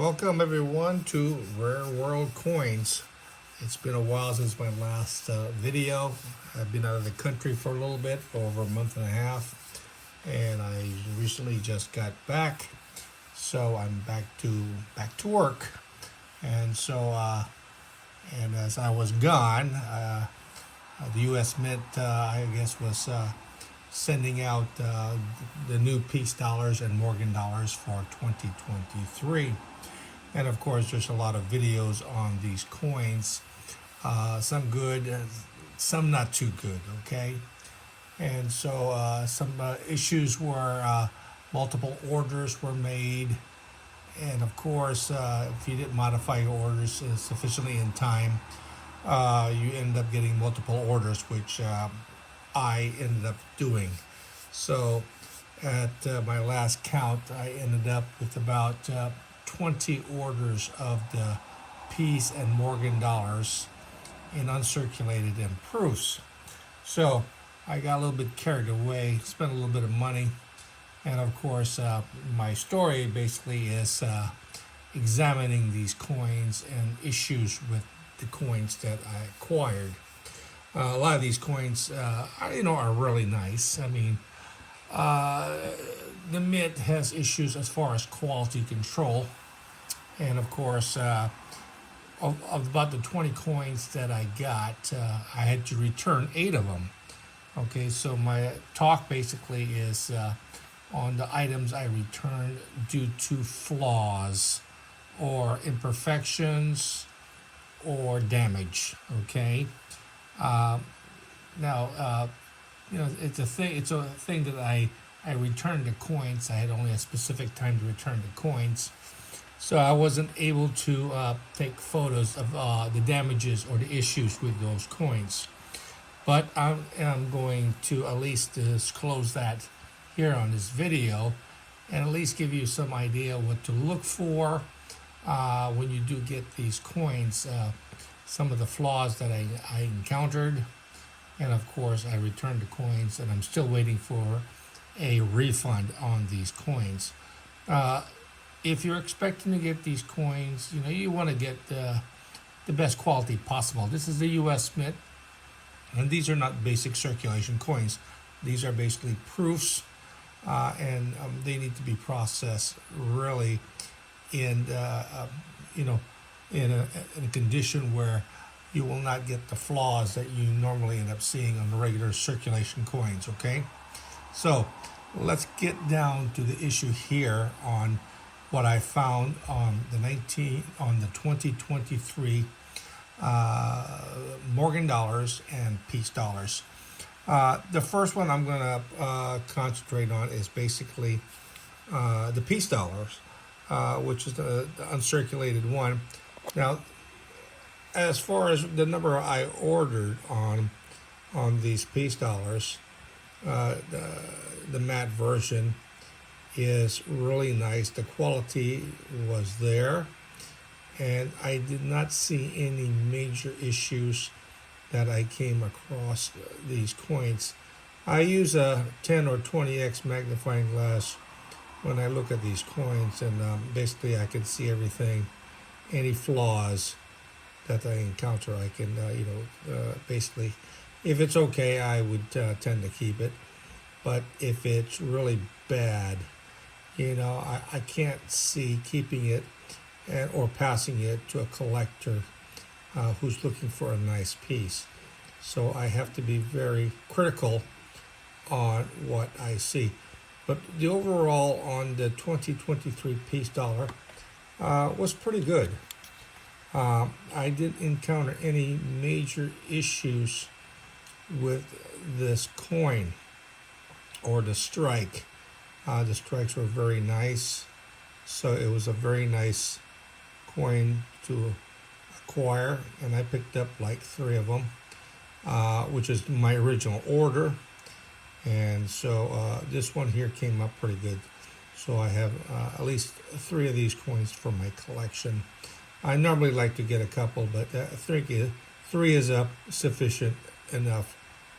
Welcome everyone to Rare World Coins. It's been a while since my last video. I've been out of the country for a little bit, over a month and a half, and I recently just got back, so I'm back to work. And so, and as I was gone, the U.S. Mint, I guess, was sending out the new peace dollars and Morgan dollars for 2023. And of course, there's a lot of videos on these coins, some good, some not too good, okay? And so some issues were multiple orders were made. And of course, if you didn't modify your orders sufficiently in time, you end up getting multiple orders, which I ended up doing. So at my last count, I ended up with about 20 orders of the peace and Morgan dollars in uncirculated and proofs. So I got a little bit carried away, spent a little bit of money, and of course my story basically is examining these coins and issues with the coins that I acquired. A lot of these coins, are really nice. I mean, the Mint has issues as far as quality control. And of course, of about the 20 coins that I got, I had to return 8 of them. Okay, so my talk basically is on the items I returned due to flaws or imperfections or damage. Okay. Now, it's a thing that I returned the coins. I had only a specific time to return the coins. So I wasn't able to take photos of the damages or the issues with those coins. But I'm going to at least disclose that here on this video and at least give you some idea what to look for when you do get these coins. Some of the flaws that I encountered. And of course, I returned the coins, and I'm still waiting for a refund on these coins. If you're expecting to get these coins, you want to get the best quality possible. This is the U.S. Mint, and these are not basic circulation coins. These are basically proofs, and they need to be processed really in in a condition where you will not get the flaws that you normally end up seeing on the regular circulation coins. Okay, so let's get down to the issue here on what I found on the 2023 Morgan dollars and peace dollars. The first one I'm going to concentrate on is basically the peace dollars, which is the uncirculated one. Now, as far as the number I ordered on these peace dollars, the matte version is really nice. The quality was there, and I did not see any major issues that I came across these coins. I use a 10 or 20x magnifying glass when I look at these coins, and basically I can see everything, any flaws that I encounter. I can, basically, if it's okay, I would tend to keep it. But if it's really bad, I can't see keeping it or passing it to a collector who's looking for a nice piece. So I have to be very critical on what I see. But the overall on the 2023 peace dollar was pretty good. I didn't encounter any major issues with this coin or the strike. The strikes were very nice, so it was a very nice coin to acquire, and I picked up like 3 of them, which is my original order. And so this one here came up pretty good. So I have at least 3 of these coins for my collection. I normally like to get a couple, but I think 3 is sufficient enough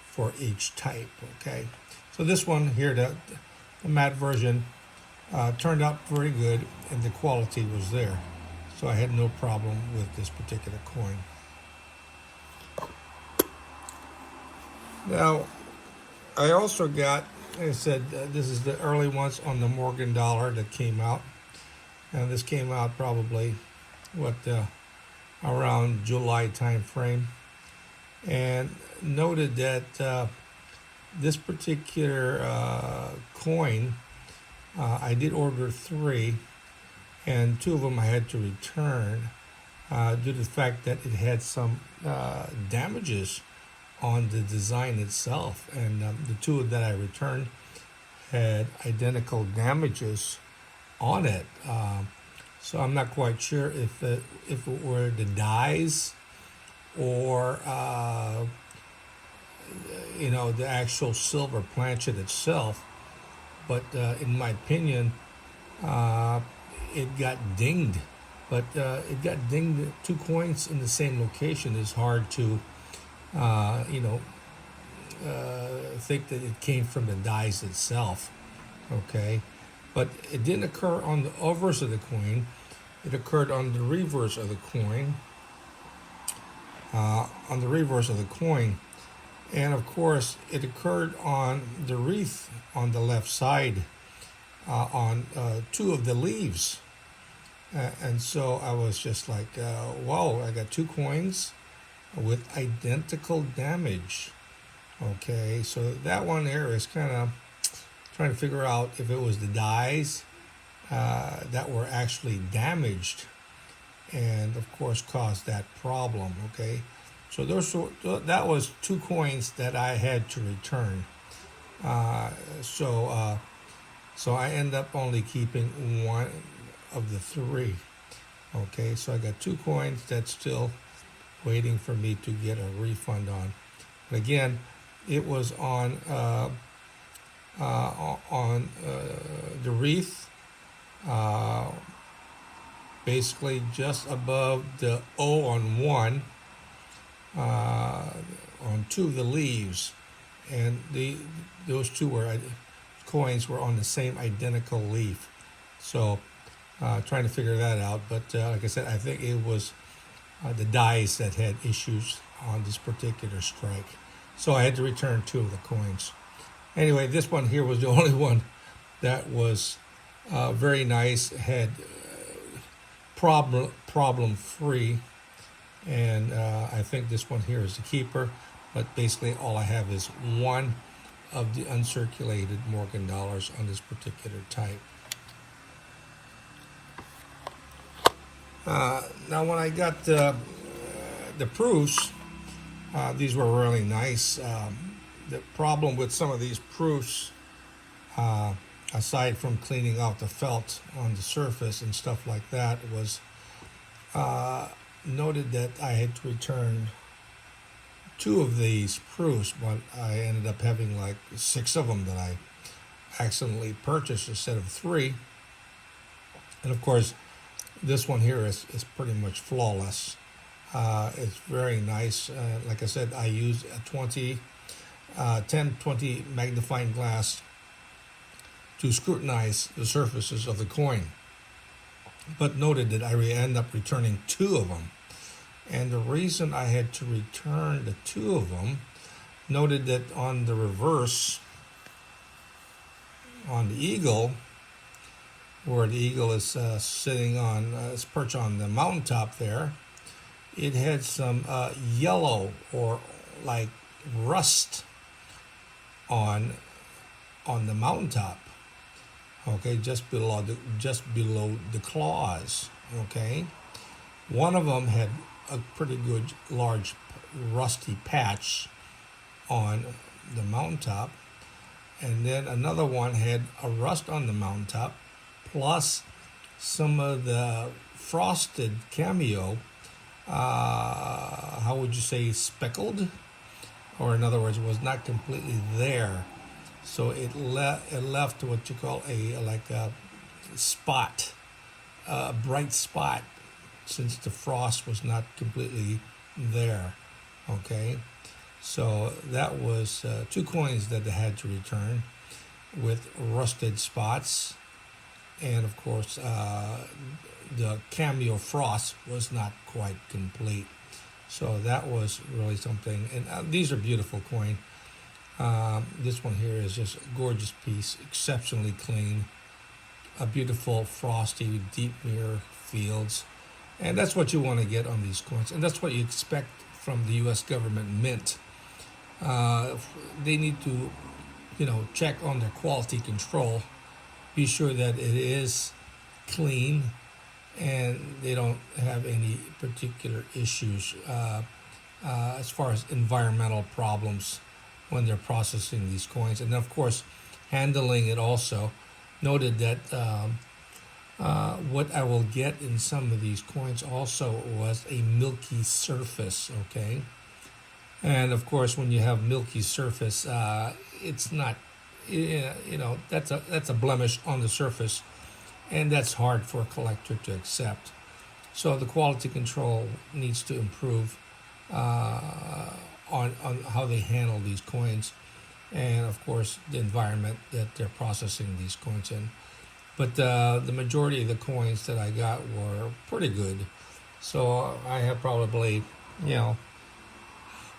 for each type. Okay, so this one here, the matte version, turned out very good, and the quality was there. So I had no problem with this particular coin. Now, I also got, like I said, this is the early ones on the Morgan dollar that came out. And this came out probably, around July time frame. And noted that this particular coin, I did order 3, and 2 of them I had to return due to the fact that it had some damages on the design itself. And the 2 that I returned had identical damages on it. So I'm not quite sure if it were the dies or the actual silver planchet itself. But in my opinion, it got dinged. But it got dinged. 2 coins in the same location is hard to, think that it came from the dies itself. Okay, but it didn't occur on the obverse of the coin. It occurred on the reverse of the coin. And of course, it occurred on the wreath on the left side, on 2 of the leaves. And so I was just like, wow, I got 2 coins with identical damage. Okay, so that one there is kind of trying to figure out if it was the dies that were actually damaged and of course caused that problem. Okay, so that was 2 coins that I had to return. So I end up only keeping 1 of the 3. Okay, so I got 2 coins that's still waiting for me to get a refund on. But again, it was on the wreath, basically just above the O on 1, on 2 of the leaves, and those 2 coins were on the same identical leaf. So trying to figure that out, but like I said, I think it was the dies that had issues on this particular strike. So I had to return 2 of the coins. Anyway, this one here was the only one that was very nice, had problem free, and I think this one here is the keeper. But basically, all I have is 1 of the uncirculated Morgan dollars on this particular type. Now, when I got the proofs, these were really nice. The problem with some of these proofs, aside from cleaning out the felt on the surface and stuff like that, was noted that I had to return 2 of these proofs, but I ended up having like 6 of them that I accidentally purchased instead of 3. And of course, this one here is pretty much flawless. It's very nice. Like I said, I used a 10-20 magnifying glass to scrutinize the surfaces of the coin, but noted that I end up returning 2 of them. And the reason I had to return the 2 of them, noted that on the reverse, on the eagle, where the eagle is sitting on, it's perched on the mountaintop there, it had some yellow or like rust on the mountaintop. Okay, just below the claws. Okay, one of them had a pretty good large rusty patch on the mountaintop, and then another one had a rust on the mountaintop, plus some of the frosted cameo. How would you say, speckled, or in other words, it was not completely there. So it left what you call a spot, a bright spot, since the frost was not completely there. Okay, so that was 2 coins that they had to return with rusted spots, and of course the cameo frost was not quite complete. So that was really something. And these are beautiful coin. This one here is just a gorgeous piece, exceptionally clean. A beautiful frosty deep mirror fields. And that's what you want to get on these coins. And that's what you expect from the U.S. government mint. They need to, check on their quality control. Be sure that it is clean and they don't have any particular issues as far as environmental problems when they're processing these coins. And of course, handling it also. Noted that what I will get in some of these coins also was a milky surface, okay? And of course, when you have milky surface, it's not, that's a blemish on the surface, and that's hard for a collector to accept. So the quality control needs to improve on how they handle these coins, and of course the environment that they're processing these coins in. But the majority of the coins that I got were pretty good. So I have probably,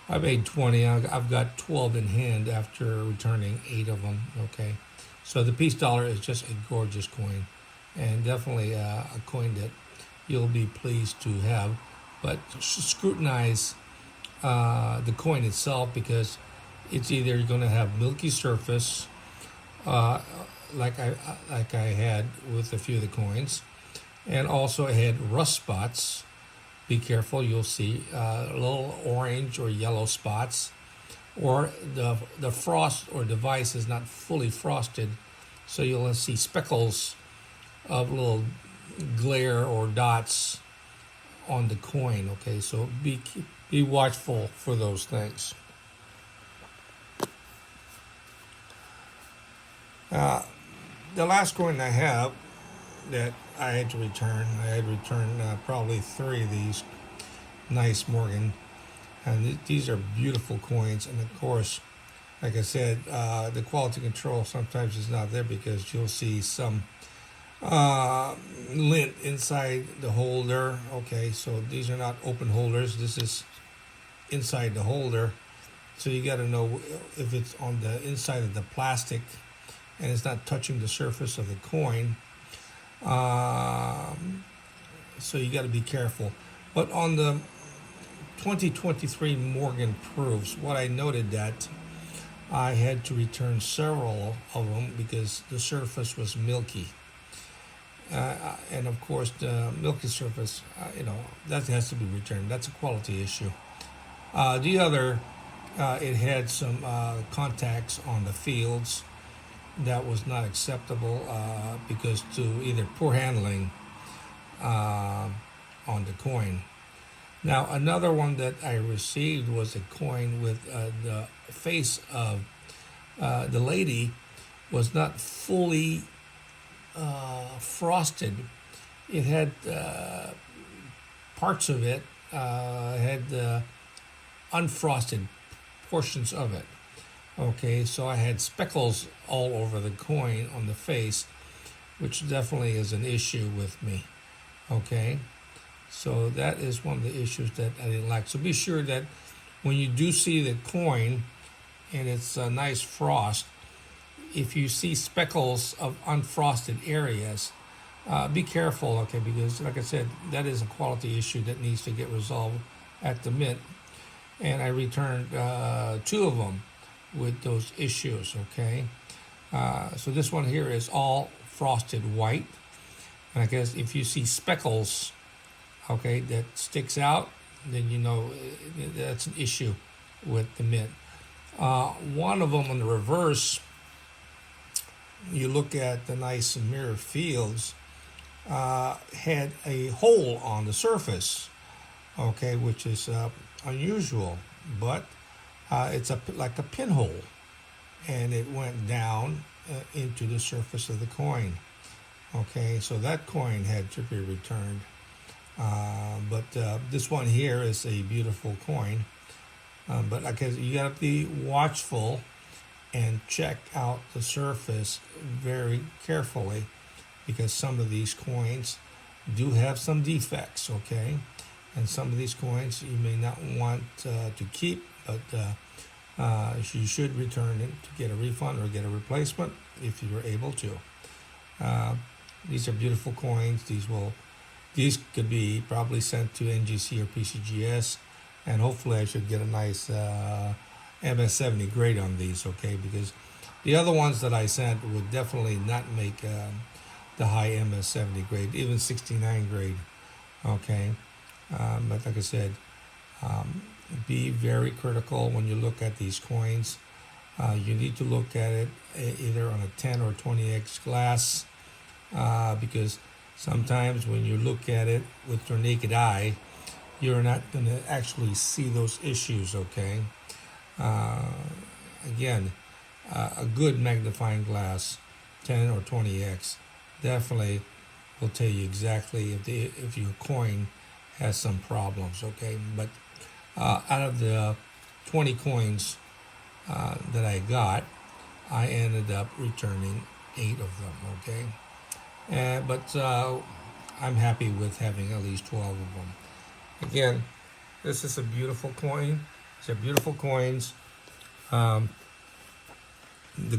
I made 20. I've got 12 in hand after returning 8 of them. Okay, so the peace dollar is just a gorgeous coin, and definitely a coin that you'll be pleased to have. But scrutinize the coin itself, because it's either going to have milky surface, like I had with a few of the coins, and also it had rust spots. Be careful, you'll see little orange or yellow spots, or the frost or device is not fully frosted, so you'll see speckles of little glare or dots on the coin. Okay, so be watchful for those things. The last coin I have that I had to return, probably 3 of these nice Morgan, and these are beautiful coins. And of course, like I said, the quality control sometimes is not there, because you'll see some lint inside the holder. Okay, so these are not open holders, this is inside the holder, so you got to know if it's on the inside of the plastic and it's not touching the surface of the coin. So you got to be careful. But on the 2023 Morgan proofs, what I noted that I had to return several of them because the surface was milky. And of course, the milky surface, that has to be returned. That's a quality issue. The other, it had some contacts on the fields that was not acceptable because to either poor handling on the coin. Now, another one that I received was a coin with the face of the lady was not fully frosted. It had parts of it had unfrosted portions of it. Okay, so I had speckles all over the coin on the face, which definitely is an issue with me. Okay, so that is one of the issues that I didn't like. So be sure that when you do see the coin and it's a nice frost, if you see speckles of unfrosted areas, be careful, okay, because like I said, that is a quality issue that needs to get resolved at the mint. And I returned 2 of them with those issues, okay? So this one here is all frosted white. And I guess if you see speckles, okay, that sticks out, then you know that's an issue with the mint. One of them on the reverse, you look at the nice mirror fields, had a hole on the surface, okay, which is unusual, but it's like a pinhole, and it went down into the surface of the coin. Okay, so that coin had to be returned. But this one here is a beautiful coin. But like I said, you got to be watchful and check out the surface very carefully, because some of these coins do have some defects, okay? And some of these coins you may not want to keep, but you should return it to get a refund or get a replacement if you're able to. These are beautiful coins. These could be probably sent to NGC or PCGS, and hopefully I should get a nice MS70 grade on these, okay? Because the other ones that I sent would definitely not make the high MS70 grade, even 69 grade, okay? But like I said, be very critical when you look at these coins. You need to look at it either on a 10 or 20x glass, because sometimes when you look at it with your naked eye, you're not going to actually see those issues, okay? Again, a good magnifying glass, 10 or 20x, definitely will tell you exactly if your coin has some problems, okay? But out of the 20 coins that I got, I ended up returning 8 of them, okay? But I'm happy with having at least 12 of them. Again, this is a beautiful coin. These are beautiful coins. The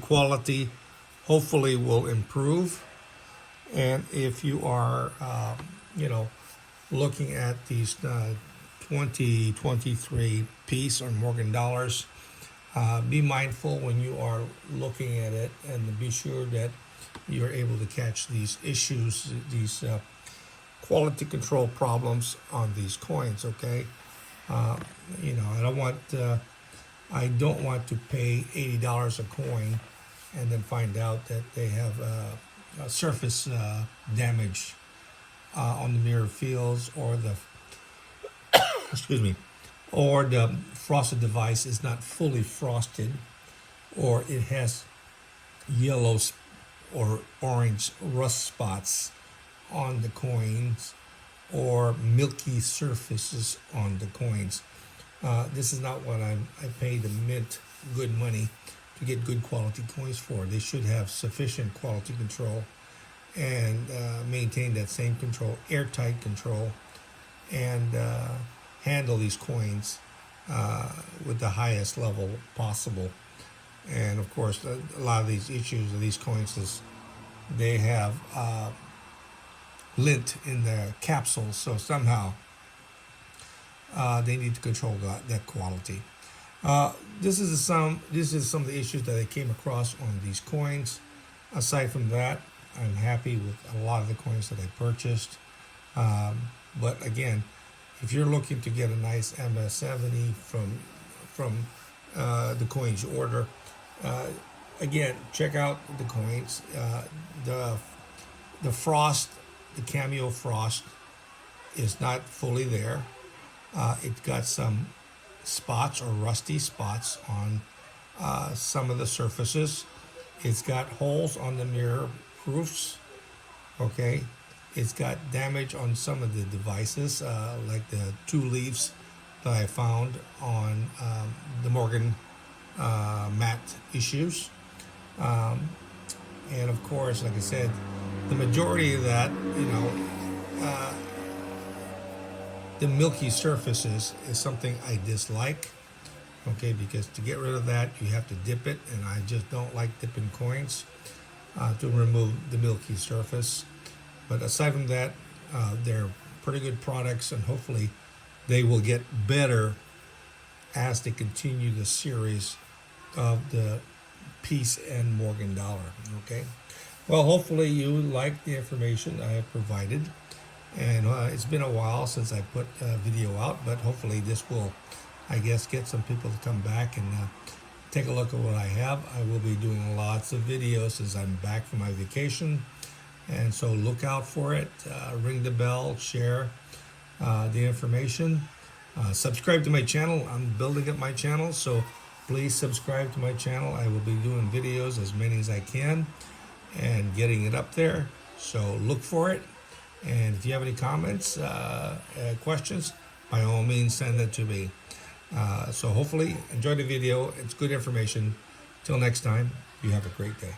quality hopefully will improve. And if you are, looking at these 2023 piece or Morgan dollars, be mindful when you are looking at it, and be sure that you're able to catch these issues, these quality control problems on these coins, okay? I don't want to pay $80 a coin and then find out that they have a surface damage on the mirror fields, or the excuse me, or the frosted device is not fully frosted, or it has yellow or orange rust spots on the coins, or milky surfaces on the coins. This is not what I pay the mint good money to get good quality coins for. They should have sufficient quality control and maintain that same control, airtight control, and handle these coins with the highest level possible. And of course, a lot of these issues of these coins is they have lint in their capsules, so somehow they need to control that quality. This is some of the issues that I came across on these coins. Aside from that, I'm happy with a lot of the coins that I purchased. But again, if you're looking to get a nice MS70 from the coins you order, again, check out the coins. The frost, the cameo frost, is not fully there. It's got some spots or rusty spots on some of the surfaces. It's got holes on the mirror proofs, okay? It's got damage on some of the devices, like the 2 leaves that I found on the Morgan matte issues. And of course, like I said, the majority of that, the milky surfaces is something I dislike, okay, because to get rid of that, you have to dip it, and I just don't like dipping coins to remove the milky surface. But aside from that, they're pretty good products, and hopefully they will get better as they continue the series of the Peace and Morgan dollar, okay? Well, hopefully you like the information I have provided. And it's been a while since I put a video out, but hopefully this will, I guess, get some people to come back and take a look at what I have. I will be doing lots of videos since I'm back from my vacation. And so look out for it. Ring the bell, share the information. Subscribe to my channel. I'm building up my channel, so please subscribe to my channel. I will be doing videos, as many as I can, and getting it up there. So look for it. And if you have any comments, questions, by all means, send that to me. So hopefully, enjoy the video. It's good information. Till next time, you have a great day.